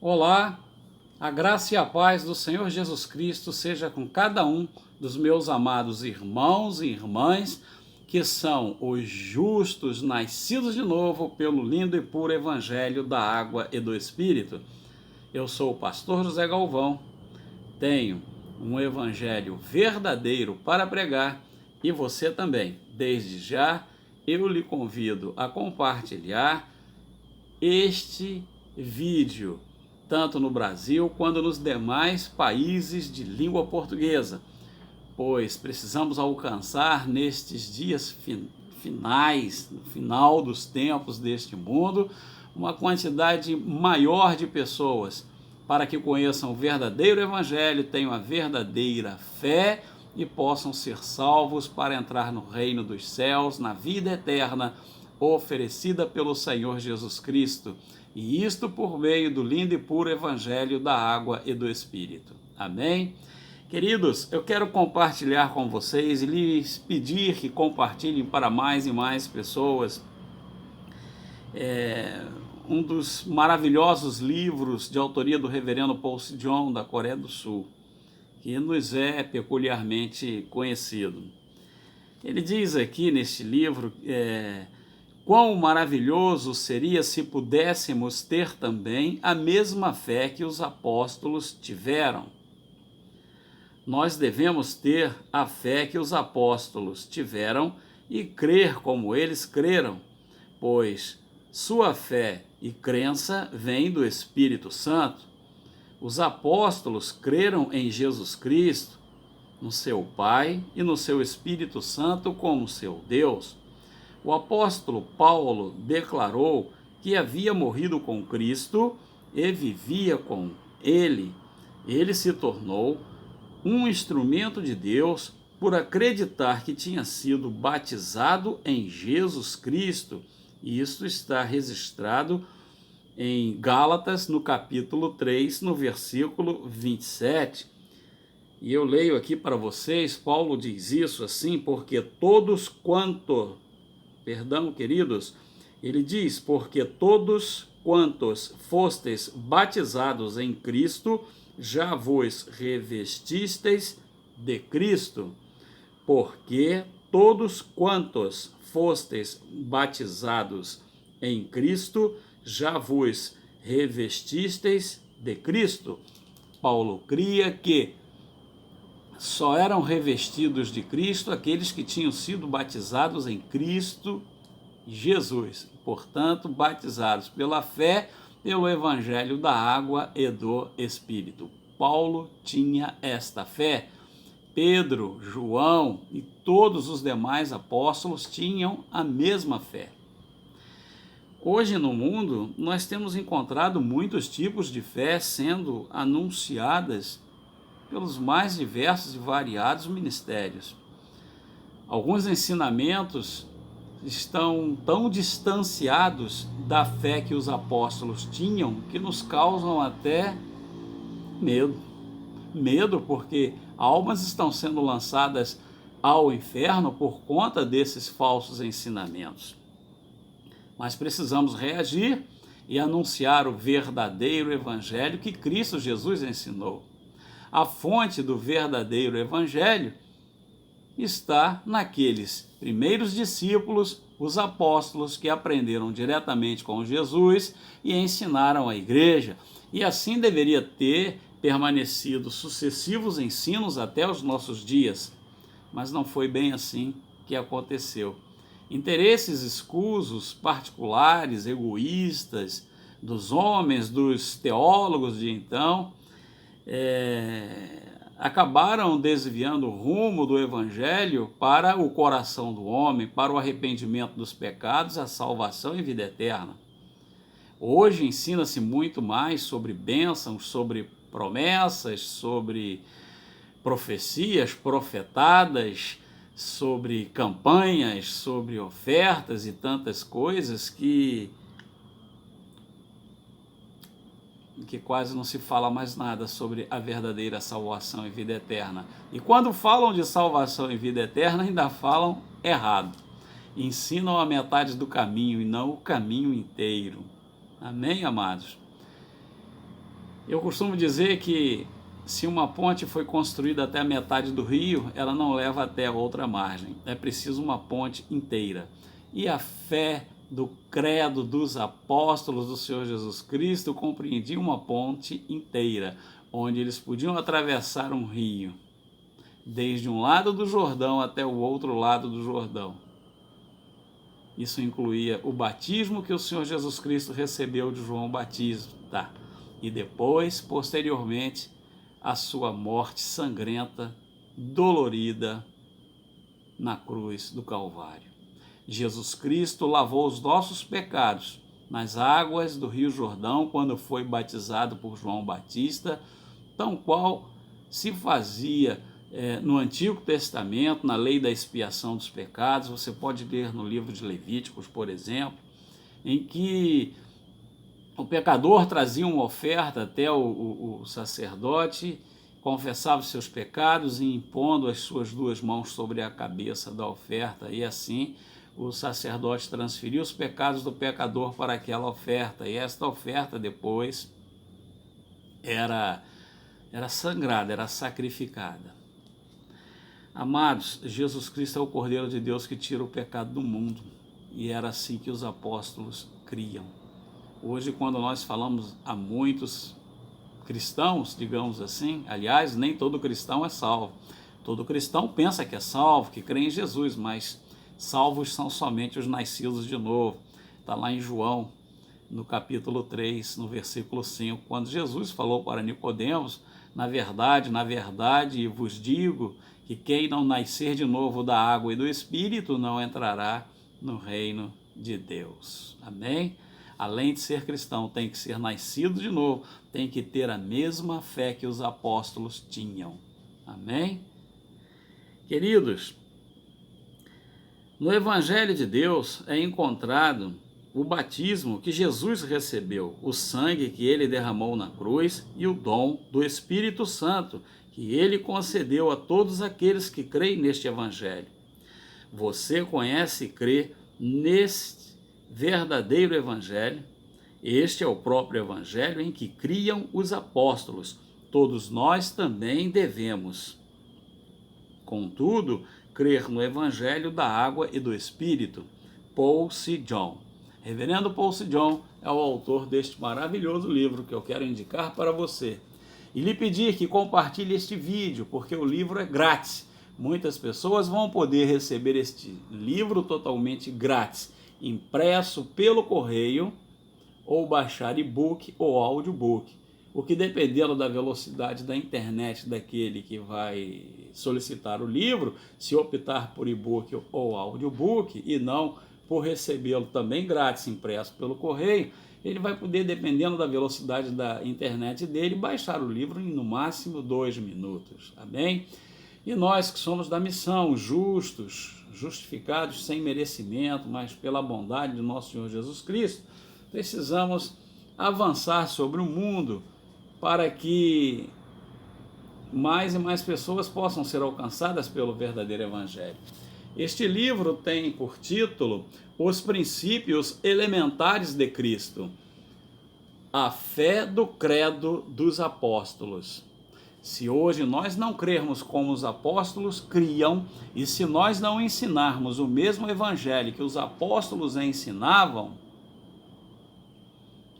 Olá, a graça e a paz do Senhor Jesus Cristo seja com cada um dos meus amados irmãos e irmãs, que são os justos nascidos de novo pelo lindo e puro Evangelho da Água e do Espírito. Eu sou o pastor José Galvão, tenho um Evangelho verdadeiro para pregar e você também. Desde já, eu lhe convido a compartilhar este vídeo, tanto no Brasil quanto nos demais países de língua portuguesa, pois precisamos alcançar nestes dias finais, no final dos tempos deste mundo, uma quantidade maior de pessoas, para que conheçam o verdadeiro Evangelho, tenham a verdadeira fé e possam ser salvos para entrar no reino dos céus, na vida eterna, oferecida pelo Senhor Jesus Cristo, e isto por meio do lindo e puro Evangelho da Água e do Espírito. Amém? Queridos, eu quero compartilhar com vocês e lhes pedir que compartilhem para mais e mais pessoas um dos maravilhosos livros de autoria do reverendo Paul Sejong, da Coreia do Sul, que nos é peculiarmente conhecido. Ele diz aqui neste livro quão maravilhoso seria se pudéssemos ter também a mesma fé que os apóstolos tiveram. Nós devemos ter a fé que os apóstolos tiveram e crer como eles creram, pois sua fé e crença vêm do Espírito Santo. Os apóstolos creram em Jesus Cristo, no seu Pai e no seu Espírito Santo como seu Deus. O apóstolo Paulo declarou que havia morrido com Cristo e vivia com Ele. Ele se tornou um instrumento de Deus por acreditar que tinha sido batizado em Jesus Cristo. E isso está registrado em Gálatas, no capítulo 3, no versículo 27. E eu leio aqui para vocês, Paulo diz isso assim, porque queridos, ele diz, porque todos quantos fostes batizados em Cristo, já vos revestisteis de Cristo. Porque todos quantos fostes batizados em Cristo, já vos revestisteis de Cristo. Paulo cria que só eram revestidos de Cristo aqueles que tinham sido batizados em Cristo Jesus, portanto, batizados pela fé, pelo Evangelho da Água e do Espírito. Paulo tinha esta fé. Pedro, João e todos os demais apóstolos tinham a mesma fé. Hoje no mundo, nós temos encontrado muitos tipos de fé sendo anunciadas pelos mais diversos e variados ministérios. Alguns ensinamentos estão tão distanciados da fé que os apóstolos tinham que nos causam até medo. Medo porque almas estão sendo lançadas ao inferno por conta desses falsos ensinamentos. Mas precisamos reagir e anunciar o verdadeiro evangelho que Cristo Jesus ensinou. A fonte do verdadeiro evangelho está naqueles primeiros discípulos, os apóstolos, que aprenderam diretamente com Jesus e ensinaram a igreja. E assim deveria ter permanecido sucessivos ensinos até os nossos dias. Mas não foi bem assim que aconteceu. Interesses escusos, particulares, egoístas, dos homens, dos teólogos de então, acabaram desviando o rumo do Evangelho para o coração do homem, para o arrependimento dos pecados, a salvação e vida eterna. Hoje ensina-se muito mais sobre bênçãos, sobre promessas, sobre profecias profetadas, sobre campanhas, sobre ofertas e tantas coisas que quase não se fala mais nada sobre a verdadeira salvação e vida eterna. E quando falam de salvação e vida eterna, ainda falam errado. Ensinam a metade do caminho e não o caminho inteiro. Amém, amados? Eu costumo dizer que se uma ponte foi construída até a metade do rio, ela não leva até a outra margem. É preciso uma ponte inteira. E a fé do credo dos apóstolos do Senhor Jesus Cristo compreendia uma ponte inteira, onde eles podiam atravessar um rio, desde um lado do Jordão até o outro lado do Jordão. Isso incluía o batismo que o Senhor Jesus Cristo recebeu de João Batista e depois, posteriormente, a sua morte sangrenta, dolorida na cruz do Calvário. Jesus Cristo lavou os nossos pecados nas águas do Rio Jordão quando foi batizado por João Batista, tão qual se fazia no Antigo Testamento, na lei da expiação dos pecados. Você pode ler no livro de Levíticos, por exemplo, em que o pecador trazia uma oferta até o sacerdote, confessava os seus pecados e impondo as suas duas mãos sobre a cabeça da oferta, e assim o sacerdote transferia os pecados do pecador para aquela oferta, e esta oferta depois era sangrada, era sacrificada. Amados, Jesus Cristo é o Cordeiro de Deus que tira o pecado do mundo, e era assim que os apóstolos criam. Hoje, quando nós falamos a muitos cristãos, digamos assim, aliás, nem todo cristão é salvo. Todo cristão pensa que é salvo, que crê em Jesus, mas salvos são somente os nascidos de novo. Está lá em João, no capítulo 3, no versículo 5, quando Jesus falou para Nicodemos: na verdade, vos digo que quem não nascer de novo da água e do Espírito não entrará no reino de Deus. Amém? Além de ser cristão, tem que ser nascido de novo, tem que ter a mesma fé que os apóstolos tinham. Amém? Queridos, no Evangelho de Deus é encontrado o batismo que Jesus recebeu, o sangue que ele derramou na cruz e o dom do Espírito Santo que ele concedeu a todos aqueles que creem neste Evangelho. Você conhece e crê neste verdadeiro Evangelho? Este é o próprio Evangelho em que criam os apóstolos. Todos nós também devemos, contudo, crer no Evangelho da água e do Espírito. Paul C. John. Reverendo Paul C. John é o autor deste maravilhoso livro que eu quero indicar para você. E lhe pedir que compartilhe este vídeo, porque o livro é grátis. Muitas pessoas vão poder receber este livro totalmente grátis, impresso pelo correio, ou baixar e-book ou audiobook, o que, dependendo da velocidade da internet daquele que vai solicitar o livro, se optar por e-book ou audiobook e não por recebê-lo também grátis, impresso pelo correio, ele vai poder, dependendo da velocidade da internet dele, baixar o livro em no máximo 2 minutos. Amém? E nós que somos da missão, justos, justificados sem merecimento, mas pela bondade de nosso Senhor Jesus Cristo, precisamos avançar sobre o mundo para que mais e mais pessoas possam ser alcançadas pelo verdadeiro Evangelho. Este livro tem por título Os Princípios Elementares de Cristo, a fé do credo dos apóstolos. Se hoje nós não crermos como os apóstolos criam, e se nós não ensinarmos o mesmo Evangelho que os apóstolos ensinavam,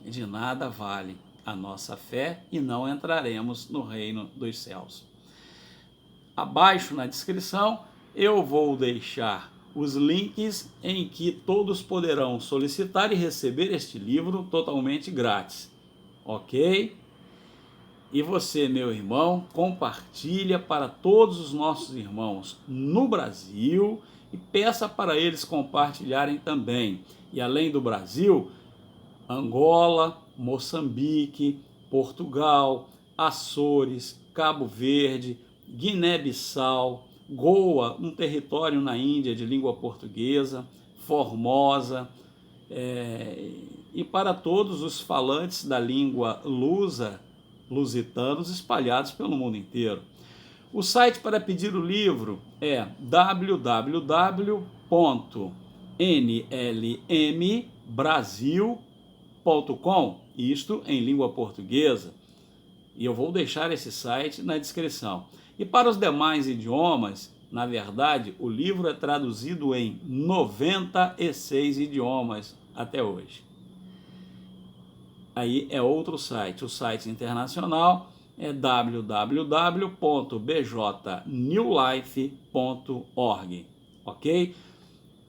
de nada vale a nossa fé e não entraremos no reino dos céus. Abaixo na descrição eu vou deixar os links em que todos poderão solicitar e receber este livro totalmente grátis, ok? E você, meu irmão, compartilha para todos os nossos irmãos no Brasil e peça para eles compartilharem também. E além do Brasil, Angola, Moçambique, Portugal, Açores, Cabo Verde, Guiné-Bissau, Goa, um território na Índia de língua portuguesa, Formosa, e para todos os falantes da língua lusa, lusitanos espalhados pelo mundo inteiro. O site para pedir o livro é www.nlmbrasil.com, isto em língua portuguesa. E eu vou deixar esse site na descrição. E para os demais idiomas, na verdade, o livro é traduzido em 96 idiomas até hoje. Aí é outro site. O site internacional é www.bjnewlife.org, ok?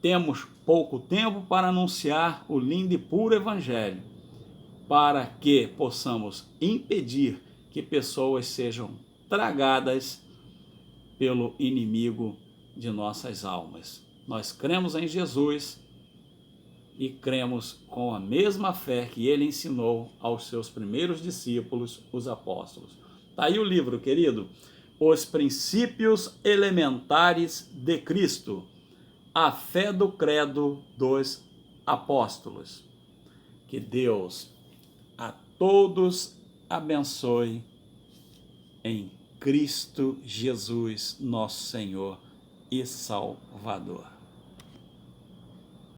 Temos pouco tempo para anunciar o lindo e puro evangelho, para que possamos impedir que pessoas sejam tragadas pelo inimigo de nossas almas. Nós cremos em Jesus e cremos com a mesma fé que ele ensinou aos seus primeiros discípulos, os apóstolos. Está aí o livro, querido. Os Princípios Elementares de Cristo. A fé do credo dos apóstolos. Que Deus a todos abençoe em Cristo Jesus, nosso Senhor e Salvador.